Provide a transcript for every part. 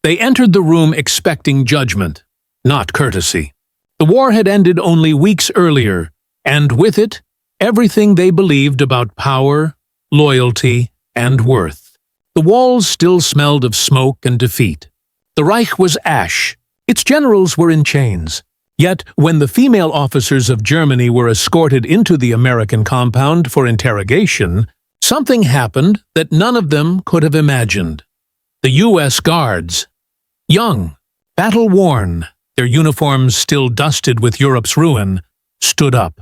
They entered the room expecting judgment, not courtesy. The war had ended only weeks earlier, and with it, everything they believed about power, loyalty, and worth. The walls still smelled of smoke and defeat. The Reich was ash. Its generals were in chains. Yet, when the female officers of Germany were escorted into the American compound for interrogation, something happened that none of them could have imagined. The U.S. Guards, young, battle-worn, their uniforms still dusted with Europe's ruin, stood up.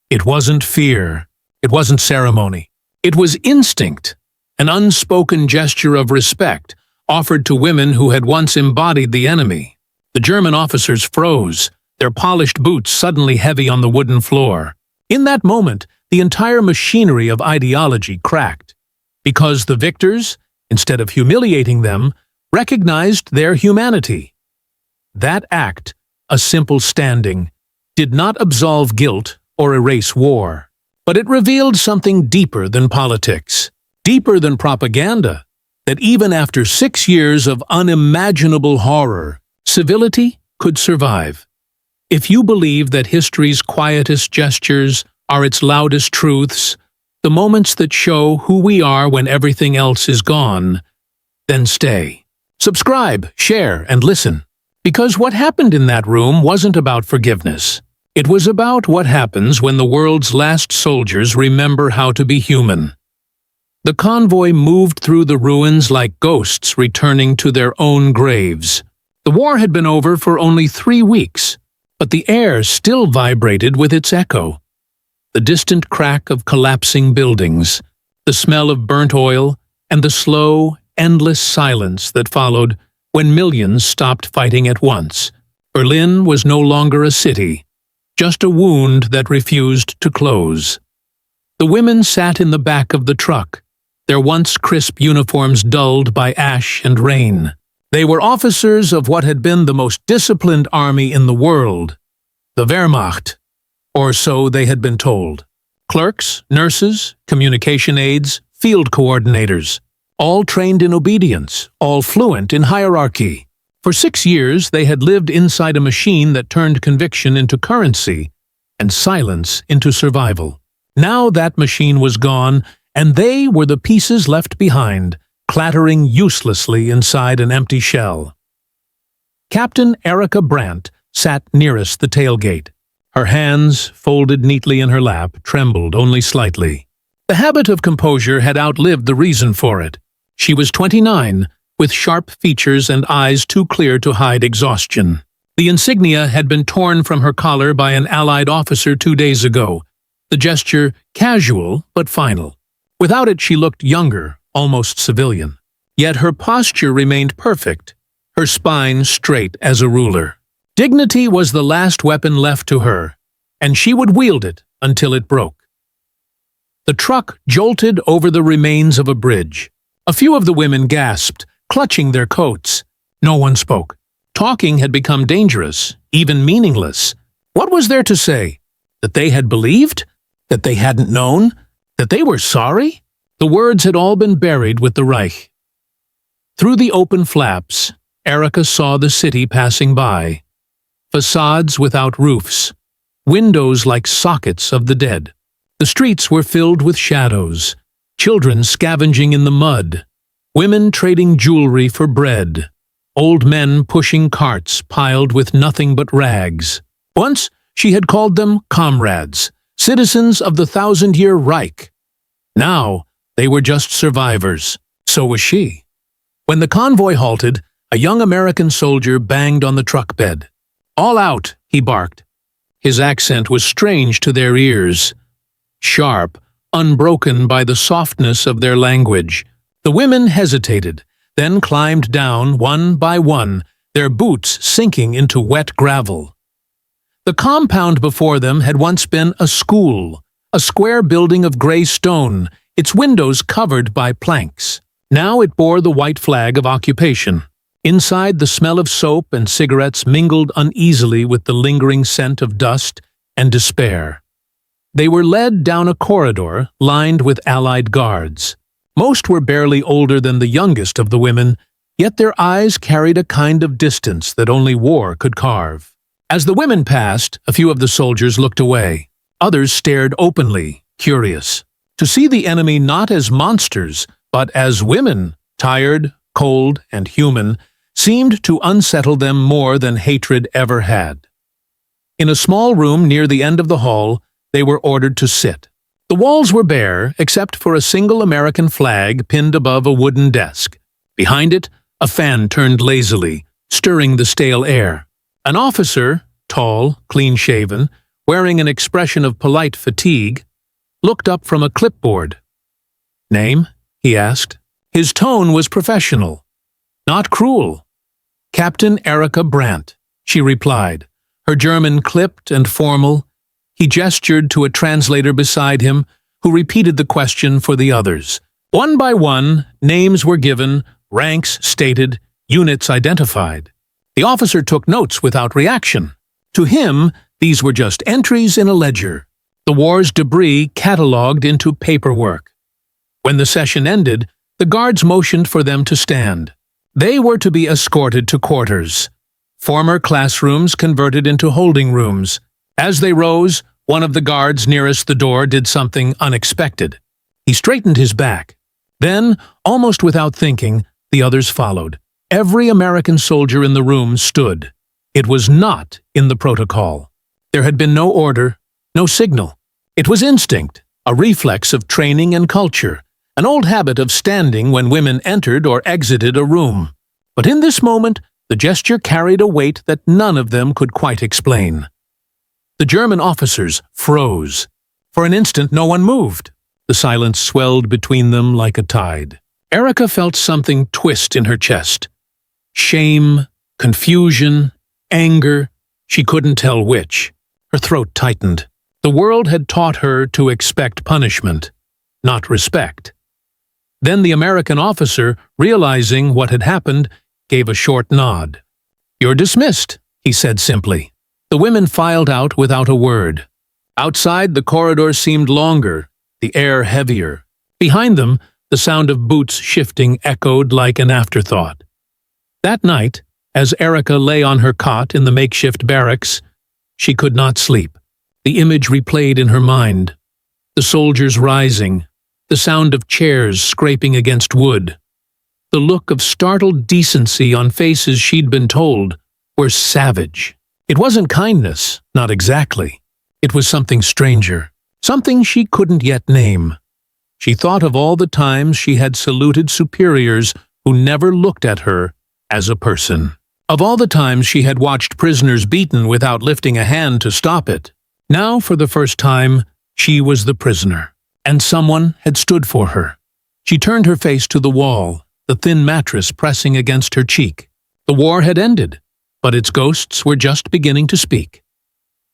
It wasn't fear. It wasn't ceremony. It was instinct, an unspoken gesture of respect offered to women who had once embodied the enemy. The German officers froze, their polished boots suddenly heavy on the wooden floor. In that moment, the entire machinery of ideology cracked, because the victors, instead of humiliating them, recognized their humanity. That act, a simple standing, did not absolve guilt or erase war, but it revealed something deeper than politics, deeper than propaganda, that even after 6 years of unimaginable horror, civility could survive. If you believe that history's quietest gestures are its loudest truths, the moments that show who we are when everything else is gone, then stay. Subscribe, share, and listen. Because what happened in that room wasn't about forgiveness. It was about what happens when the world's last soldiers remember how to be human. The convoy moved through the ruins like ghosts returning to their own graves. The war had been over for only 3 weeks, but the air still vibrated with its echo. The distant crack of collapsing buildings, the smell of burnt oil, and the slow, endless silence that followed when millions stopped fighting at once. Berlin was no longer a city, just a wound that refused to close. The women sat in the back of the truck, their once crisp uniforms dulled by ash and rain. They were officers of what had been the most disciplined army in the world, the Wehrmacht, or so they had been told. Clerks, nurses, communication aides, field coordinators, all trained in obedience, all fluent in hierarchy. For 6 years they had lived inside a machine that turned conviction into currency and silence into survival. Now that machine was gone, and they were the pieces left behind, clattering uselessly inside an empty shell. Captain Erika Brandt sat nearest the tailgate. Her hands, folded neatly in her lap, trembled only slightly. The habit of composure had outlived the reason for it. She was 29, with sharp features and eyes too clear to hide exhaustion. The insignia had been torn from her collar by an Allied officer 2 days ago, the gesture casual but final. Without it she looked younger, almost civilian. Yet her posture remained perfect, her spine straight as a ruler. Dignity was the last weapon left to her, and she would wield it until it broke. The truck jolted over the remains of a bridge. A few of the women gasped, clutching their coats. No one spoke. Talking had become dangerous, even meaningless. What was there to say? That they had believed? That they hadn't known? That they were sorry? The words had all been buried with the Reich. Through the open flaps, Erika saw the city passing by. Facades without roofs, windows like sockets of the dead. The streets were filled with shadows, children scavenging in the mud, women trading jewelry for bread, old men pushing carts piled with nothing but rags. Once she had called them comrades, citizens of the 1,000-year Reich. Now they were just survivors. So was she. When the convoy halted, a young American soldier banged on the truck bed. "All out," he barked. His accent was strange to their ears, sharp, unbroken by the softness of their language. The women hesitated, then climbed down one by one, their boots sinking into wet gravel. The compound before them had once been a school, a square building of gray stone, its windows covered by planks. Now it bore the white flag of occupation. Inside, the smell of soap and cigarettes mingled uneasily with the lingering scent of dust and despair. They were led down a corridor lined with Allied guards. Most were barely older than the youngest of the women, yet their eyes carried a kind of distance that only war could carve. As the women passed, a few of the soldiers looked away. Others stared openly, curious. To see the enemy not as monsters, but as women, tired, cold, and human, seemed to unsettle them more than hatred ever had. In a small room near the end of the hall, they were ordered to sit. The walls were bare, except for a single American flag pinned above a wooden desk. Behind it, a fan turned lazily, stirring the stale air. An officer, tall, clean-shaven, wearing an expression of polite fatigue, looked up from a clipboard. "Name?" he asked. His tone was professional, not cruel. "Captain Erika Brandt," she replied, her German clipped and formal. He gestured to a translator beside him, who repeated the question for the others. One by one, names were given, ranks stated, units identified. The officer took notes without reaction. To him, these were just entries in a ledger, the war's debris catalogued into paperwork. When the session ended, the guards motioned for them to stand. They were to be escorted to quarters, former classrooms converted into holding rooms. As they rose, one of the guards nearest the door did something unexpected. He straightened his back. Then, almost without thinking, the others followed. Every American soldier in the room stood. It was not in the protocol. There had been no order, no signal. It was instinct, a reflex of training and culture, an old habit of standing when women entered or exited a room. But in this moment, the gesture carried a weight that none of them could quite explain. The German officers froze. For an instant, no one moved. The silence swelled between them like a tide. Erika felt something twist in her chest. Shame, confusion, anger, she couldn't tell which. Her throat tightened. The world had taught her to expect punishment, not respect. Then the American officer, realizing what had happened, gave a short nod. "You're dismissed," he said simply. The women filed out without a word. Outside, the corridor seemed longer, the air heavier. Behind them, the sound of boots shifting echoed like an afterthought. That night, as Erika lay on her cot in the makeshift barracks, she could not sleep. The image replayed in her mind. The soldiers rising, the sound of chairs scraping against wood. The look of startled decency on faces she'd been told were savage. It wasn't kindness, not exactly. It was something stranger, something she couldn't yet name. She thought of all the times she had saluted superiors who never looked at her as a person. Of all the times she had watched prisoners beaten without lifting a hand to stop it. Now, for the first time, she was the prisoner, and someone had stood for her. She turned her face to the wall, the thin mattress pressing against her cheek. The war had ended, but its ghosts were just beginning to speak.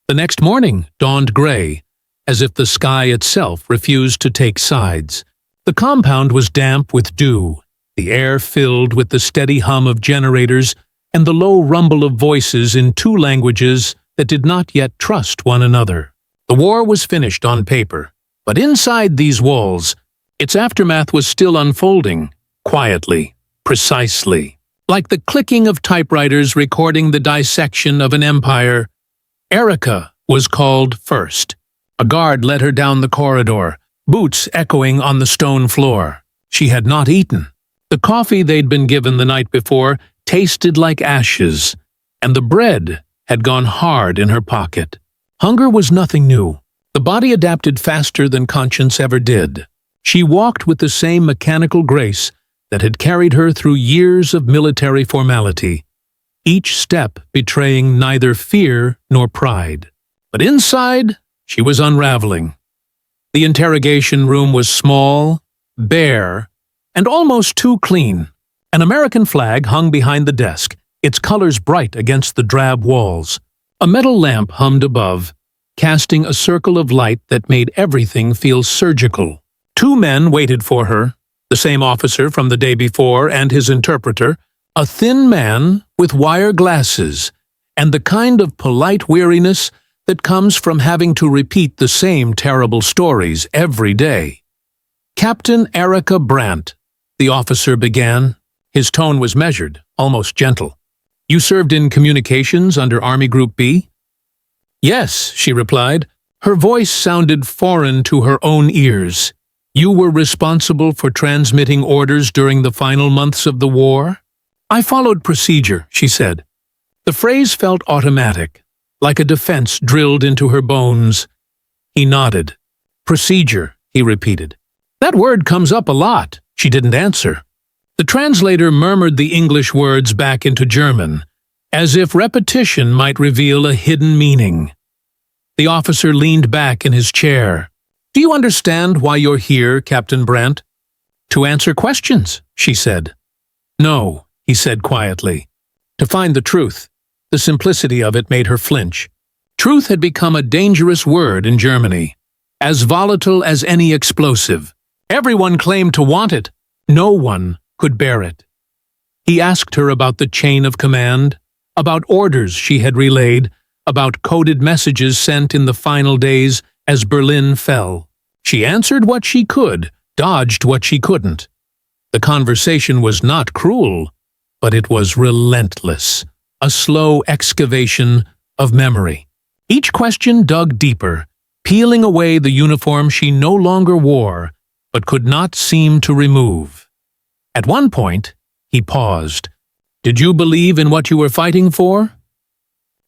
The next morning dawned gray, as if the sky itself refused to take sides. The compound was damp with dew, the air filled with the steady hum of generators and the low rumble of voices in two languages that did not yet trust one another. The war was finished on paper, but inside these walls, its aftermath was still unfolding, quietly, precisely. Like the clicking of typewriters recording the dissection of an empire, Erika was called first. A guard led her down the corridor, boots echoing on the stone floor. She had not eaten. The coffee they'd been given the night before tasted like ashes, and the bread had gone hard in her pocket. Hunger was nothing new. The body adapted faster than conscience ever did. She walked with the same mechanical grace that had carried her through years of military formality, each step betraying neither fear nor pride. But inside, she was unraveling. The interrogation room was small, bare, and almost too clean. An American flag hung behind the desk, its colors bright against the drab walls. A metal lamp hummed above, casting a circle of light that made everything feel surgical. Two men waited for her, the same officer from the day before and his interpreter, a thin man with wire glasses, and the kind of polite weariness that comes from having to repeat the same terrible stories every day. "Captain Erika Brandt," the officer began. His tone was measured, almost gentle. "You served in communications under Army Group B?" "Yes," she replied. Her voice sounded foreign to her own ears. "You were responsible for transmitting orders during the final months of the war?" "I followed procedure," she said. The phrase felt automatic, like a defense drilled into her bones. He nodded. "Procedure," he repeated. "That word comes up a lot." She didn't answer. The translator murmured the English words back into German, as if repetition might reveal a hidden meaning. The officer leaned back in his chair. "Do you understand why you're here, Captain Brandt?" "To answer questions," she said. "No," he said quietly. "To find the truth." The simplicity of it made her flinch. Truth had become a dangerous word in Germany, as volatile as any explosive. Everyone claimed to want it. No one could bear it. He asked her about the chain of command, about orders she had relayed, about coded messages sent in the final days as Berlin fell. She answered what she could, dodged what she couldn't. The conversation was not cruel, but it was relentless, a slow excavation of memory. Each question dug deeper, peeling away the uniform she no longer wore, but could not seem to remove. At one point, he paused. "Did you believe in what you were fighting for?"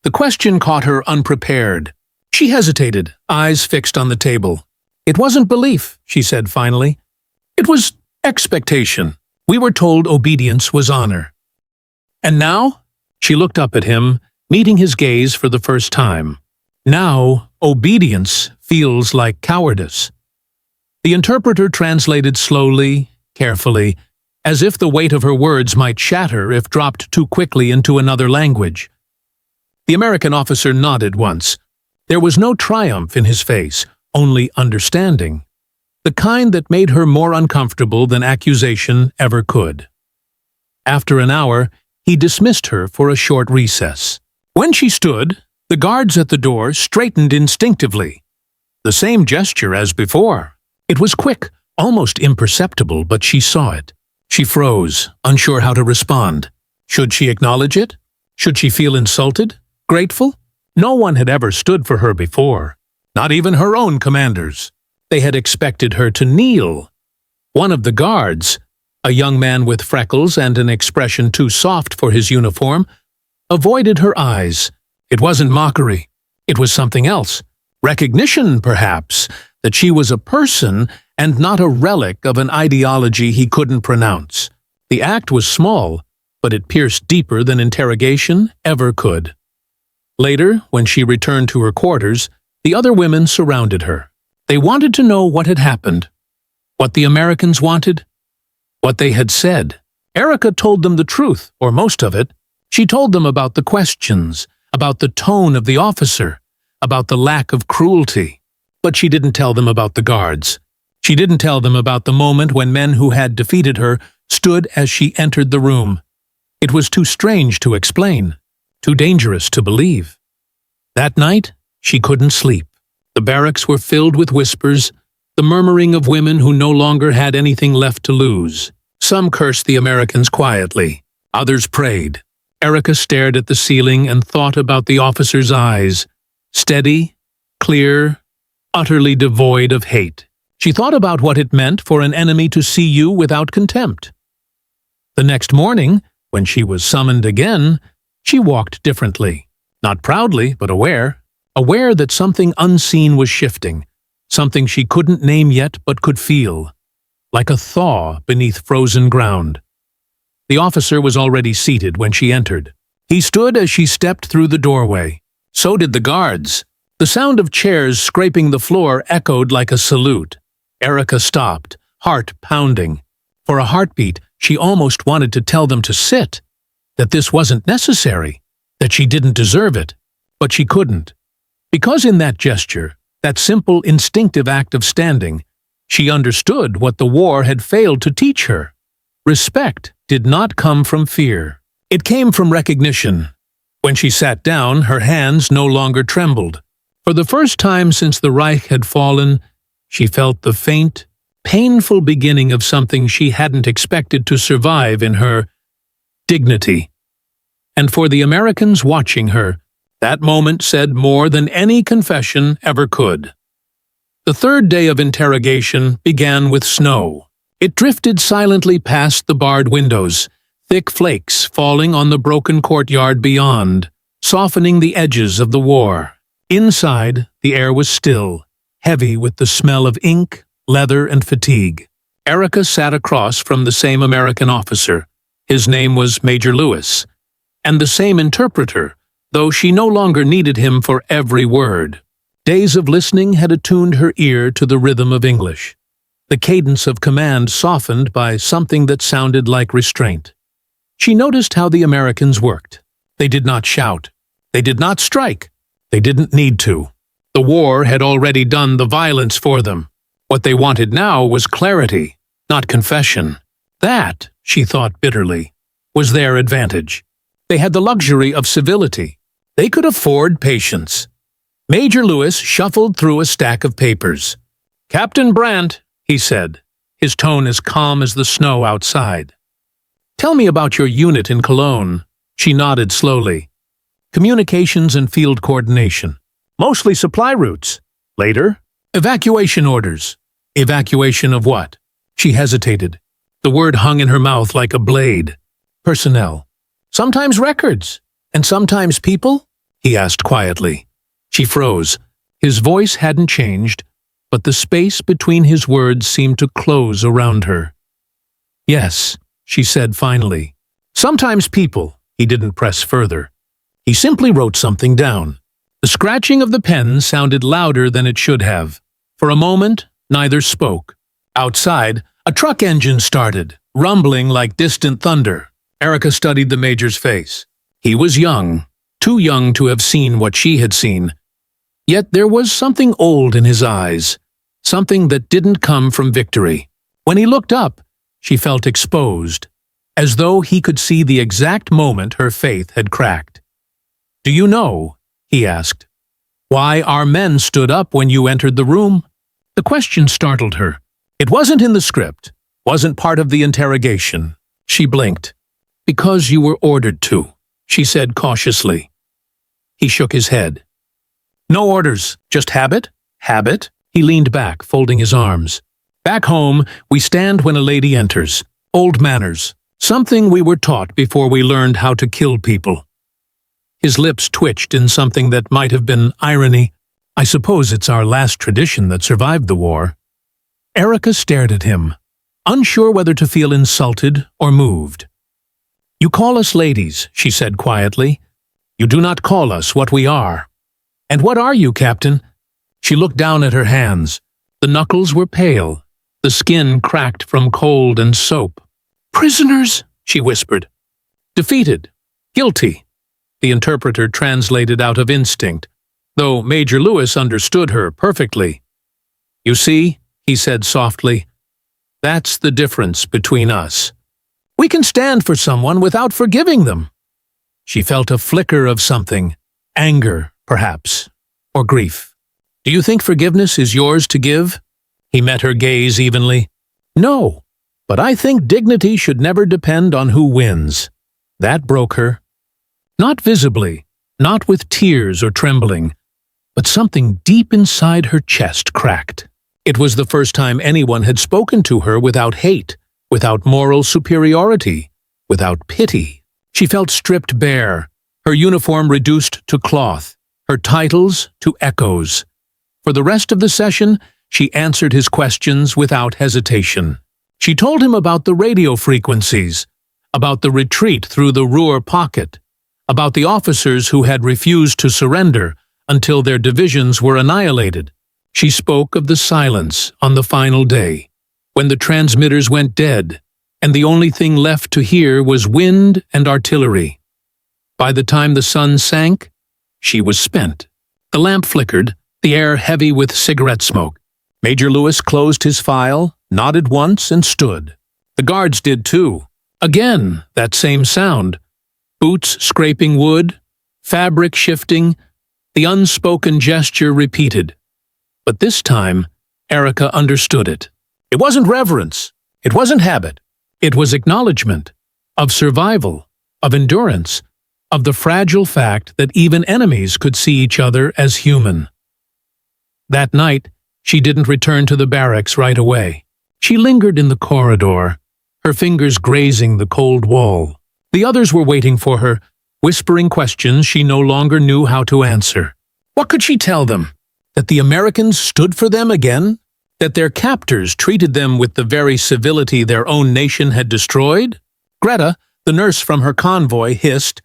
The question caught her unprepared. She hesitated, eyes fixed on the table. "It wasn't belief," she said finally. "It was expectation. We were told obedience was honor." "And now?" She looked up at him, meeting his gaze for the first time. "Now, obedience feels like cowardice." The interpreter translated slowly, carefully, as if the weight of her words might shatter if dropped too quickly into another language. The American officer nodded once. There was no triumph in his face, only understanding, the kind that made her more uncomfortable than accusation ever could. After an hour, he dismissed her for a short recess. When she stood, the guards at the door straightened instinctively. The same gesture as before. It was quick, almost imperceptible, but she saw it. She froze, unsure how to respond. Should she acknowledge it? Should she feel insulted? Grateful? No one had ever stood for her before. Not even her own commanders. They had expected her to kneel. One of the guards, a young man with freckles and an expression too soft for his uniform, avoided her eyes. It wasn't mockery. It was something else. Recognition, perhaps, that she was a person and not a relic of an ideology he couldn't pronounce. The act was small, but it pierced deeper than interrogation ever could. Later, when she returned to her quarters, the other women surrounded her. They wanted to know what had happened, what the Americans wanted, what they had said. Erica told them the truth, or most of it. She told them about the questions, about the tone of the officer, about the lack of cruelty. But she didn't tell them about the guards. She didn't tell them about the moment when men who had defeated her stood as she entered the room. It was too strange to explain, too dangerous to believe. That night, she couldn't sleep. The barracks were filled with whispers, the murmuring of women who no longer had anything left to lose. Some cursed the Americans quietly. Others prayed. Erica stared at the ceiling and thought about the officer's eyes. Steady, clear, utterly devoid of hate. She thought about what it meant for an enemy to see you without contempt. The next morning, when she was summoned again, she walked differently. Not proudly, but aware that something unseen was shifting, something she couldn't name yet but could feel, like a thaw beneath frozen ground. The officer was already seated when she entered. He stood as she stepped through the doorway. So did the guards. The sound of chairs scraping the floor echoed like a salute. Erica stopped, heart pounding. For a heartbeat, she almost wanted to tell them to sit, that this wasn't necessary, that she didn't deserve it. But she couldn't. Because in that gesture, that simple instinctive act of standing, she understood what the war had failed to teach her. Respect did not come from fear. It came from recognition. When she sat down, her hands no longer trembled. For the first time since the Reich had fallen, she felt the faint, painful beginning of something she hadn't expected to survive in her, dignity. And for the Americans watching her, that moment said more than any confession ever could. The third day of interrogation began with snow. It drifted silently past the barred windows, thick flakes falling on the broken courtyard beyond, softening the edges of the war. Inside, the air was still, heavy with the smell of ink, leather, and fatigue. Erica sat across from the same American officer. His name was Major Lewis, and the same interpreter, though she no longer needed him for every word. Days of listening had attuned her ear to the rhythm of English, the cadence of command softened by something that sounded like restraint. She noticed how the Americans worked. They did not shout. They did not strike. They didn't need to. The war had already done the violence for them. What they wanted now was clarity, not confession. That, she thought bitterly, was their advantage. They had the luxury of civility. They could afford patience. Major Lewis shuffled through a stack of papers. "Captain Brandt," he said, his tone as calm as the snow outside. "Tell me about your unit in Cologne." She nodded slowly. "Communications and field coordination. Mostly supply routes. Later, evacuation orders." "Evacuation of what?" She hesitated. The word hung in her mouth like a blade. "Personnel." "Sometimes records. And sometimes people?" he asked quietly. She froze. His voice hadn't changed, but the space between his words seemed to close around her. "Yes," she said finally. "Sometimes people." He didn't press further. He simply wrote something down. The scratching of the pen sounded louder than it should have. For a moment, neither spoke. Outside, a truck engine started, rumbling like distant thunder. Erica studied the major's face. He was young, too young to have seen what she had seen. Yet there was something old in his eyes, something that didn't come from victory. When he looked up, she felt exposed, as though he could see the exact moment her faith had cracked. "Do you know," he asked, "why our men stood up when you entered the room?" The question startled her. It wasn't in the script, wasn't part of the interrogation. She blinked. "Because you were ordered to," she said cautiously. He shook his head. "No orders, just habit." "Habit?" He leaned back, folding his arms. "Back home, we stand when a lady enters. Old manners. Something we were taught before we learned how to kill people." His lips twitched in something that might have been irony. "I suppose it's our last tradition that survived the war." Erica stared at him, unsure whether to feel insulted or moved. "You call us ladies," she said quietly. "You do not call us what we are." "And what are you, Captain?" She looked down at her hands. The knuckles were pale, the skin cracked from cold and soap. "Prisoners," she whispered. "Defeated. Guilty." The interpreter translated out of instinct, though Major Lewis understood her perfectly. "You see," he said softly, "that's the difference between us. We can stand for someone without forgiving them." She felt a flicker of something, anger, perhaps, or grief. "Do you think forgiveness is yours to give?" He met her gaze evenly. "No, but I think dignity should never depend on who wins." That broke her. Not visibly, not with tears or trembling, but something deep inside her chest cracked. It was the first time anyone had spoken to her without hate, without moral superiority, without pity. She felt stripped bare, her uniform reduced to cloth, her titles to echoes. For the rest of the session, she answered his questions without hesitation. She told him about the radio frequencies, about the retreat through the Ruhr pocket, about the officers who had refused to surrender until their divisions were annihilated. She spoke of the silence on the final day, when the transmitters went dead, and the only thing left to hear was wind and artillery. By the time the sun sank, she was spent. The lamp flickered, the air heavy with cigarette smoke. Major Lewis closed his file, nodded once, and stood. The guards did too. Again, that same sound. Boots scraping wood, fabric shifting, the unspoken gesture repeated. But this time, Erica understood it. It wasn't reverence. It wasn't habit. It was acknowledgement of survival, of endurance, of the fragile fact that even enemies could see each other as human. That night, she didn't return to the barracks right away. She lingered in the corridor, her fingers grazing the cold wall. The others were waiting for her, whispering questions she no longer knew how to answer. What could she tell them? That the Americans stood for them again? That their captors treated them with the very civility their own nation had destroyed? Greta, the nurse from her convoy, hissed,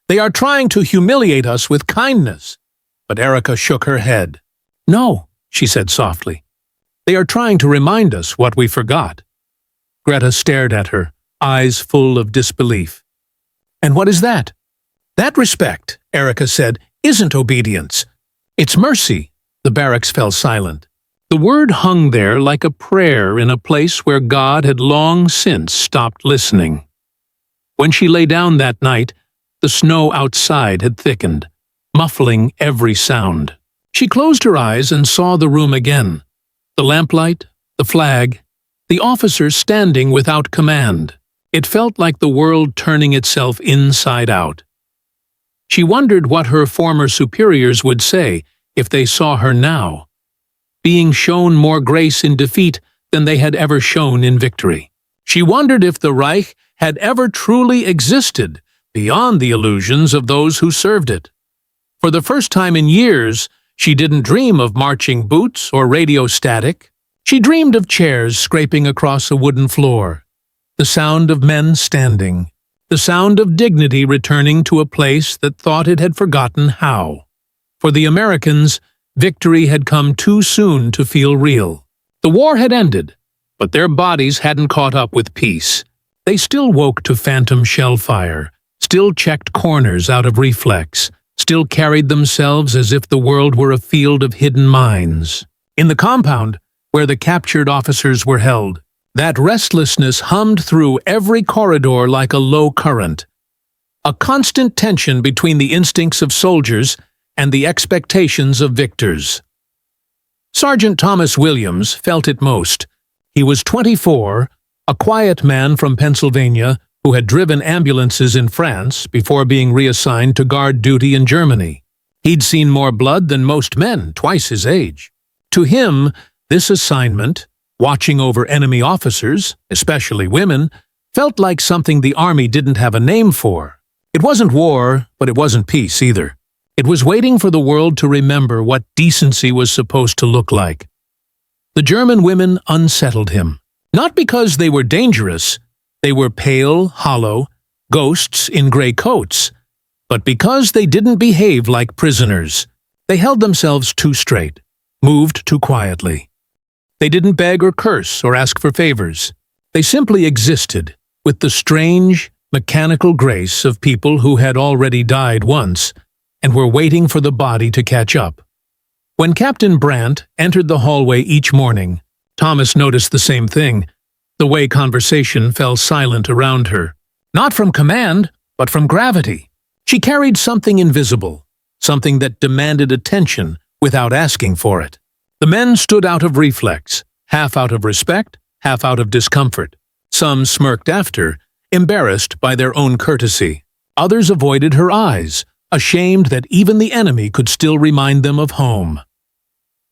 "They are trying to humiliate us with kindness." But Erica shook her head. "No," she said softly. "They are trying to remind us what we forgot." Greta stared at her, eyes full of disbelief. "And what is that?" "That respect," Erica said, "isn't obedience. It's mercy." The barracks fell silent. The word hung there like a prayer in a place where God had long since stopped listening. When she lay down that night, the snow outside had thickened, muffling every sound. She closed her eyes and saw the room again. The lamplight, the flag, the officers standing without command. It felt like the world turning itself inside out. She wondered what her former superiors would say if they saw her now, being shown more grace in defeat than they had ever shown in victory. She wondered if the Reich had ever truly existed beyond the illusions of those who served it. For the first time in years, she didn't dream of marching boots or radio static. She dreamed of chairs scraping across a wooden floor, the sound of men standing, the sound of dignity returning to a place that thought it had forgotten how. For the Americans, victory had come too soon to feel real. The war had ended, but their bodies hadn't caught up with peace. They still woke to phantom shell fire, still checked corners out of reflex, still carried themselves as if the world were a field of hidden mines. In the compound, where the captured officers were held, that restlessness hummed through every corridor like a low current, a constant tension between the instincts of soldiers and the expectations of victors. Sergeant Thomas Williams felt it most. He was 24, a quiet man from Pennsylvania who had driven ambulances in France before being reassigned to guard duty in Germany. He'd seen more blood than most men, twice his age. To him, this assignment, watching over enemy officers, especially women, felt like something the army didn't have a name for. It wasn't war, but it wasn't peace either. It was waiting for the world to remember what decency was supposed to look like. The German women unsettled him. Not because they were dangerous, they were pale, hollow, ghosts in gray coats, but because they didn't behave like prisoners. They held themselves too straight, moved too quietly. They didn't beg or curse or ask for favors. They simply existed, with the strange, mechanical grace of people who had already died once and were waiting for the body to catch up. When Captain Brandt entered the hallway each morning, Thomas noticed the same thing. The way conversation fell silent around her. Not from command, but from gravity. She carried something invisible, something that demanded attention without asking for it. The men stood out of reflex, half out of respect, half out of discomfort. Some smirked after, embarrassed by their own courtesy. Others avoided her eyes, ashamed that even the enemy could still remind them of home.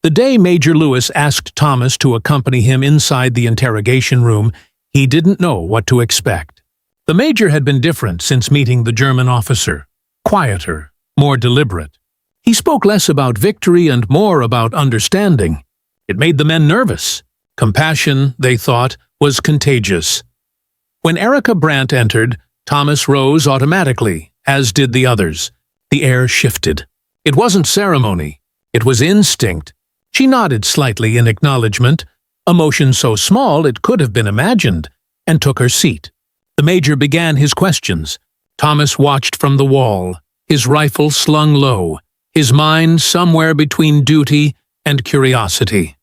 The day Major Lewis asked Thomas to accompany him inside the interrogation room, he didn't know what to expect. The major had been different since meeting the German officer. Quieter, more deliberate. He spoke less about victory and more about understanding. It made the men nervous. Compassion, they thought, was contagious. When Erica Brandt entered, Thomas rose automatically, as did the others. The air shifted. It wasn't ceremony. It was instinct. She nodded slightly in acknowledgement, emotion so small it could have been imagined, and took her seat. The major began his questions. Thomas watched from the wall, his rifle slung low, his mind somewhere between duty and curiosity.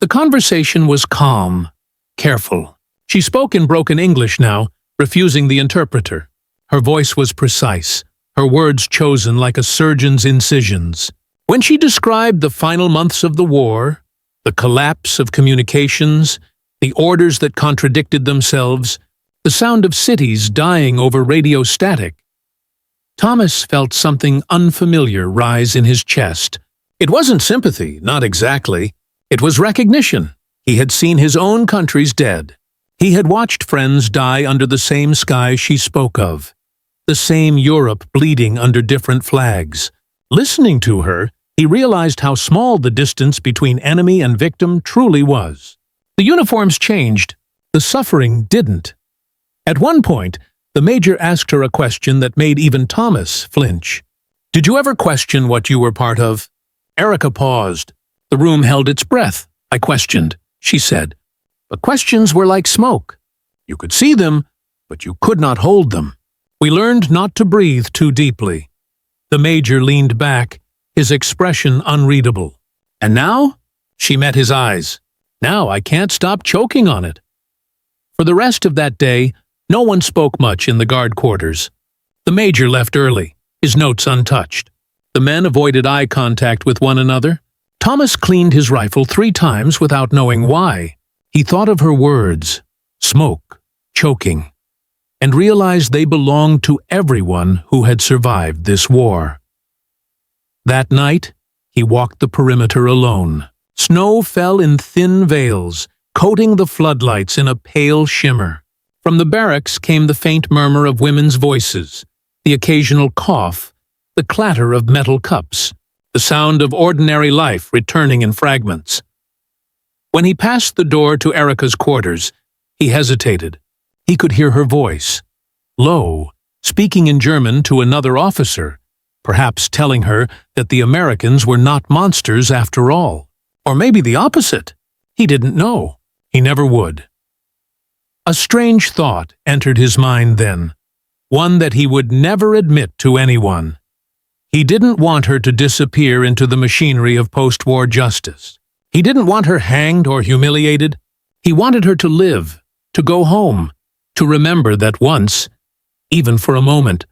The conversation was calm, careful. She spoke in broken English now, refusing the interpreter. Her voice was precise, her words chosen like a surgeon's incisions. When she described the final months of the war, the collapse of communications, the orders that contradicted themselves, the sound of cities dying over radio static. Thomas felt something unfamiliar rise in his chest. It wasn't sympathy, not exactly. It was recognition. He had seen his own country's dead. He had watched friends die under the same sky she spoke of, the same Europe bleeding under different flags. Listening to her, he realized how small the distance between enemy and victim truly was. The uniforms changed. The suffering didn't. At one point, the Major asked her a question that made even Thomas flinch. "Did you ever question what you were part of?" Erica paused. The room held its breath. "I questioned," she said. "But questions were like smoke. You could see them, but you could not hold them. We learned not to breathe too deeply." The Major leaned back, his expression unreadable. "And now?" She met his eyes. "Now I can't stop choking on it." For the rest of that day, no one spoke much in the guard quarters. The Major left early, his notes untouched. The men avoided eye contact with one another. Thomas cleaned his rifle 3 times without knowing why. He thought of her words, smoke, choking, and realized they belonged to everyone who had survived this war. That night, he walked the perimeter alone. Snow fell in thin veils, coating the floodlights in a pale shimmer. From the barracks came the faint murmur of women's voices, the occasional cough, the clatter of metal cups, the sound of ordinary life returning in fragments. When he passed the door to Erica's quarters, he hesitated. He could hear her voice, low, speaking in German to another officer, perhaps telling her that the Americans were not monsters after all. Or maybe the opposite. He didn't know. He never would. A strange thought entered his mind then, one that he would never admit to anyone. He didn't want her to disappear into the machinery of post-war justice. He didn't want her hanged or humiliated. He wanted her to live, to go home, to remember that once, even for a moment,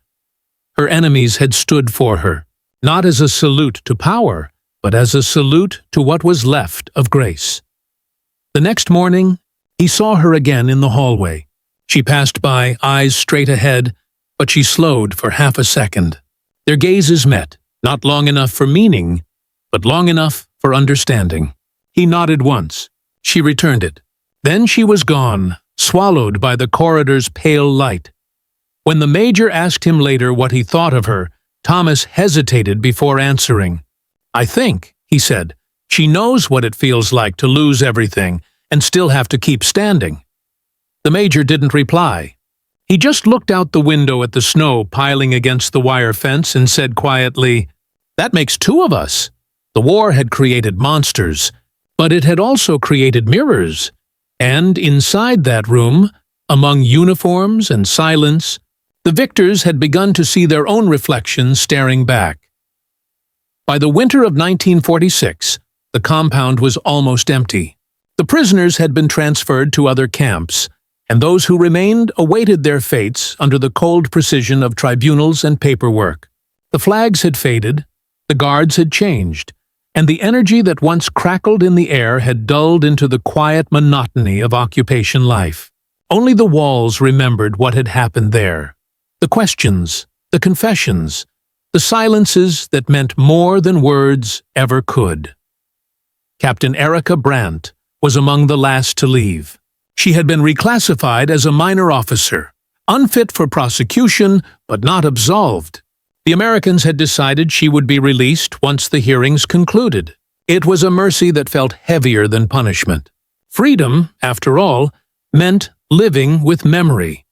her enemies had stood for her, not as a salute to power, but as a salute to what was left of grace. The next morning, he saw her again in the hallway. She passed by, eyes straight ahead, but she slowed for half a second. Their gazes met, not long enough for meaning, but long enough for understanding. He nodded once. She returned it. Then she was gone, swallowed by the corridor's pale light. When the Major asked him later what he thought of her, Thomas hesitated before answering. "I think," he said, "she knows what it feels like to lose everything and still have to keep standing." The Major didn't reply. He just looked out the window at the snow piling against the wire fence and said quietly, "That makes 2 of us." The war had created monsters, but it had also created mirrors. And inside that room, among uniforms and silence, the victors had begun to see their own reflections staring back. By the winter of 1946, the compound was almost empty. The prisoners had been transferred to other camps, and those who remained awaited their fates under the cold precision of tribunals and paperwork. The flags had faded, the guards had changed, and the energy that once crackled in the air had dulled into the quiet monotony of occupation life. Only the walls remembered what had happened there. The questions, the confessions, the silences that meant more than words ever could. Captain Erica Brandt was among the last to leave. She had been reclassified as a minor officer, unfit for prosecution but not absolved. The Americans had decided she would be released once the hearings concluded. It was a mercy that felt heavier than punishment. Freedom, after all, meant living with memory.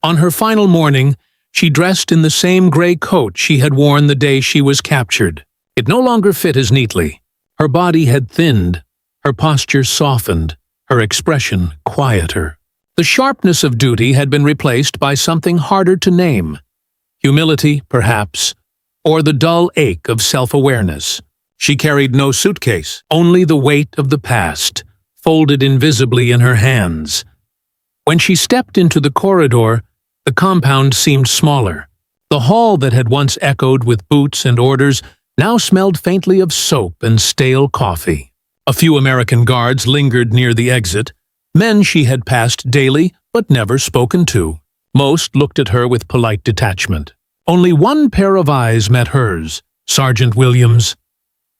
On her final morning, she dressed in the same gray coat she had worn the day she was captured. It no longer fit as neatly. Her body had thinned, her posture softened, her expression quieter. The sharpness of duty had been replaced by something harder to name. Humility, perhaps, or the dull ache of self-awareness. She carried no suitcase, only the weight of the past, folded invisibly in her hands. When she stepped into the corridor, the compound seemed smaller. The hall that had once echoed with boots and orders now smelled faintly of soap and stale coffee. A few American guards lingered near the exit, men she had passed daily but never spoken to. Most looked at her with polite detachment. Only one pair of eyes met hers, Sergeant Williams.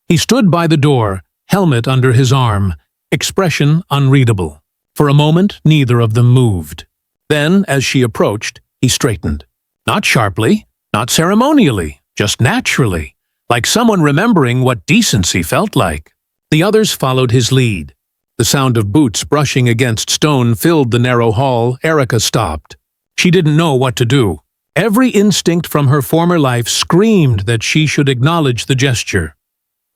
He stood by the door, helmet under his arm, expression unreadable. For a moment, neither of them moved. Then, as she approached, he straightened. Not sharply, not ceremonially, just naturally, like someone remembering what decency felt like. The others followed his lead. The sound of boots brushing against stone filled the narrow hall. Erica stopped. She didn't know what to do. Every instinct from her former life screamed that she should acknowledge the gesture,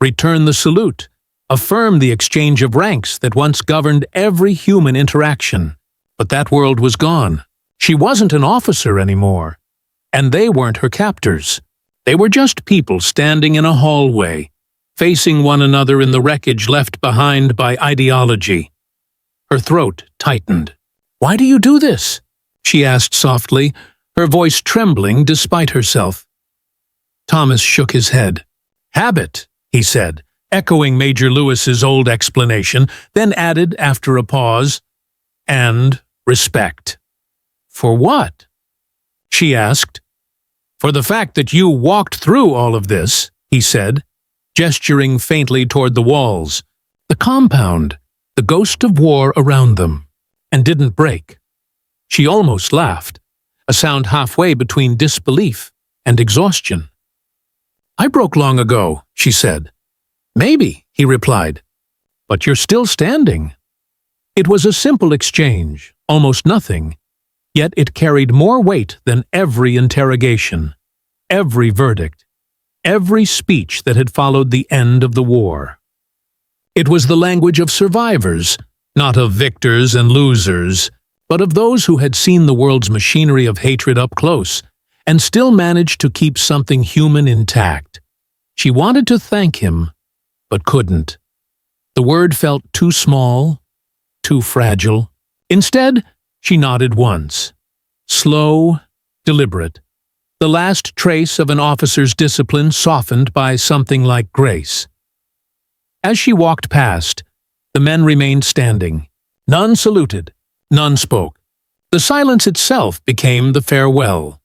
return the salute, affirm the exchange of ranks that once governed every human interaction. But that world was gone. She wasn't an officer anymore. And they weren't her captors. They were just people standing in a hallway, facing one another in the wreckage left behind by ideology. Her throat tightened. "Why do you do this?" she asked softly, her voice trembling despite herself. Thomas shook his head. "Habit," he said, echoing Major Lewis's old explanation, then added after a pause, "and respect." "For what?" she asked. "For the fact that you walked through all of this," he said, gesturing faintly toward the walls, the compound, the ghost of war around them, and didn't break. She almost laughed, a sound halfway between disbelief and exhaustion. "I broke long ago," she said. "Maybe," he replied, "but you're still standing." It was a simple exchange, almost nothing, yet it carried more weight than every interrogation, every verdict, every speech that had followed the end of the war. It was the language of survivors, not of victors and losers, but of those who had seen the world's machinery of hatred up close and still managed to keep something human intact. She wanted to thank him, but couldn't. The word felt too small, too fragile. Instead, she nodded once. Slow, deliberate. The last trace of an officer's discipline softened by something like grace. As she walked past, the men remained standing. None saluted, none spoke. The silence itself became the farewell.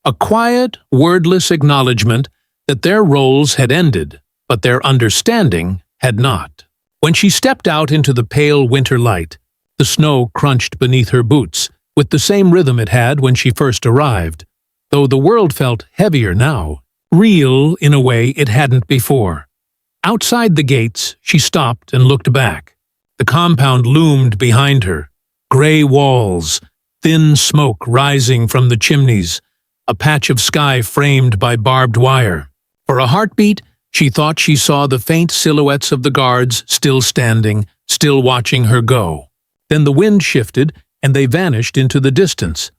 A quiet, wordless acknowledgement that their roles had ended, but their understanding had not. When she stepped out into the pale winter light, the snow crunched beneath her boots with the same rhythm it had when she first arrived, though the world felt heavier now, real in a way it hadn't before. Outside the gates, she stopped and looked back. The compound loomed behind her, gray walls, thin smoke rising from the chimneys, a patch of sky framed by barbed wire. For a heartbeat, she thought she saw the faint silhouettes of the guards still standing, still watching her go. Then the wind shifted, and they vanished into the distance.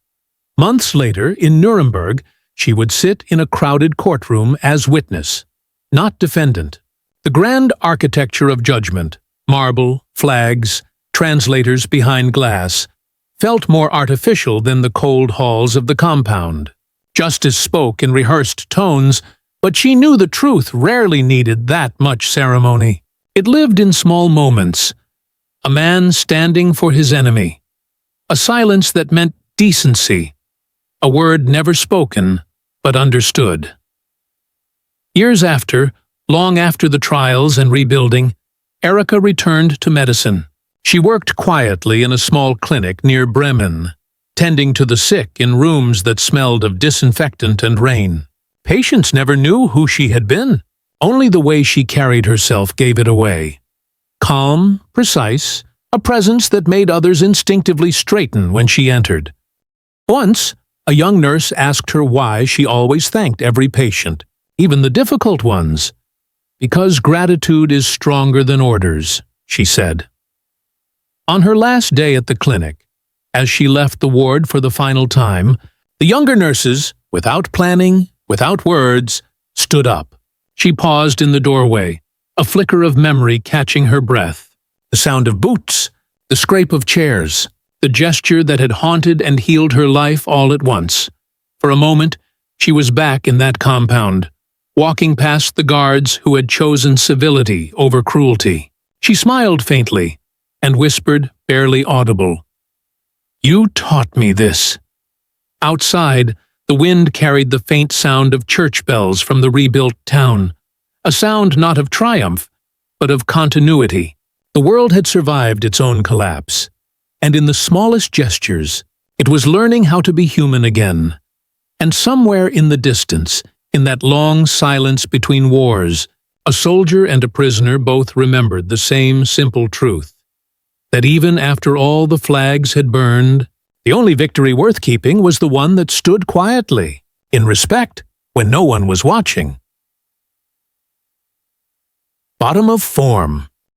Months later, in Nuremberg, she would sit in a crowded courtroom as witness, not defendant. The grand architecture of judgment, marble, flags, translators behind glass, felt more artificial than the cold halls of the compound. Justice spoke in rehearsed tones, but she knew the truth rarely needed that much ceremony. It lived in small moments. A man standing for his enemy. A silence that meant decency. A word never spoken, but understood. Years after, long after the trials and rebuilding, Erica returned to medicine. She worked quietly in a small clinic near Bremen, tending to the sick in rooms that smelled of disinfectant and rain. Patients never knew who she had been. Only the way she carried herself gave it away. Calm, precise, a presence that made others instinctively straighten when she entered. Once, a young nurse asked her why she always thanked every patient, even the difficult ones. "Because gratitude is stronger than orders," she said. On her last day at the clinic, as she left the ward for the final time, the younger nurses, without planning, without words, stood up. She paused in the doorway, a flicker of memory catching her breath. The sound of boots, the scrape of chairs, the gesture that had haunted and healed her life all at once. For a moment, she was back in that compound, walking past the guards who had chosen civility over cruelty. She smiled faintly and whispered, barely audible, You taught me this. Outside, the wind carried the faint sound of church bells from the rebuilt town, a sound not of triumph, but of continuity. The world had survived its own collapse, and in the smallest gestures, it was learning how to be human again. And somewhere in the distance, in that long silence between wars, a soldier and a prisoner both remembered the same simple truth, that even after all the flags had burned, the only victory worth keeping was the one that stood quietly, in respect, when no one was watching. Bottom of form.